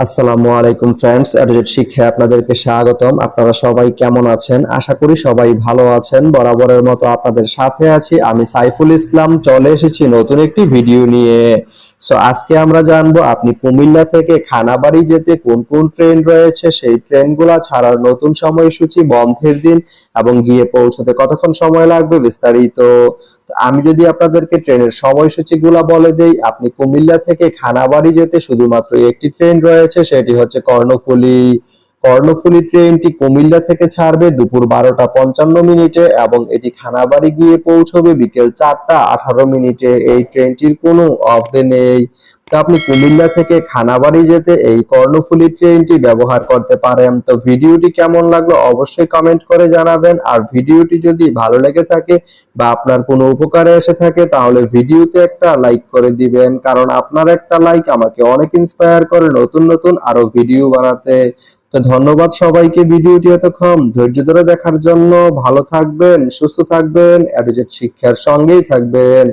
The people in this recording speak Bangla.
আসসালামু আলাইকুম ফ্রেন্ডস, এডুজেট শিক্ষায় আপনাদেরকে স্বাগতম। আপনারা সবাই কেমন আছেন? আশা করি সবাই ভালো আছেন। বরাবরের মতো আপনাদের সাথে আছি আমি সাইফুল ইসলাম। চলে এসেছি নতুন একটি ভিডিও নিয়ে। আজকে আমরা জানবো আপনি কুমিল্লা থেকে খানাবাড়ি যেতে কোন কোন ট্রেন রয়েছে, সেই ট্রেনগুলা ছাড়ার নতুন সময়সূচি, বন্ধের দিন এবং গিয়ে পৌঁছতে কতক্ষণ সময় লাগবে বিস্তারিত। আমি যদি আপনাদেরকে ট্রেনের সময়সূচিগুলা বলে দেই, আপনি কুমিল্লা থেকে খানাবাড়ি যেতে শুধুমাত্র একটি ট্রেন রয়েছে, সেটি হচ্ছে কর্ণফুলী। কর্ণফুলী ট্রেনটি কুমিল্লা থেকে ছাড়বে দুপুর 12টা 55 মিনিটে এবং এটি খানাবাড়ি গিয়ে পৌঁছবে বিকেল 4টা 18 মিনিটে। এই ট্রেনটির কোনো অফ ডে নেই। তো আপনি কুমিল্লা থেকে খানাবাড়ি যেতে এই কর্ণফুলী ট্রেনটি ব্যবহার করতে পারেন। তো ভিডিওটি কেমন লাগলো অবশ্যই কমেন্ট করে জানাবেন। আর ভিডিওটি যদি ভালো লেগে থাকে বা আপনার কোনো উপকারে এসে থাকে তাহলে ভিডিওতে একটা লাইক করে দিবেন, কারণ আপনার একটা লাইক আমাকে অনেক ইন্সপায়ার করে নতুন নতুন আরো ভিডিও বানাতে। তো ধন্যবাদ সবাইকে ভিডিওটি এতক্ষণ ধৈর্য ধরে দেখার জন্য। ভালো থাকবেন, সুস্থ থাকবেন, এডুজেট শিক্ষার সঙ্গেই থাকবেন।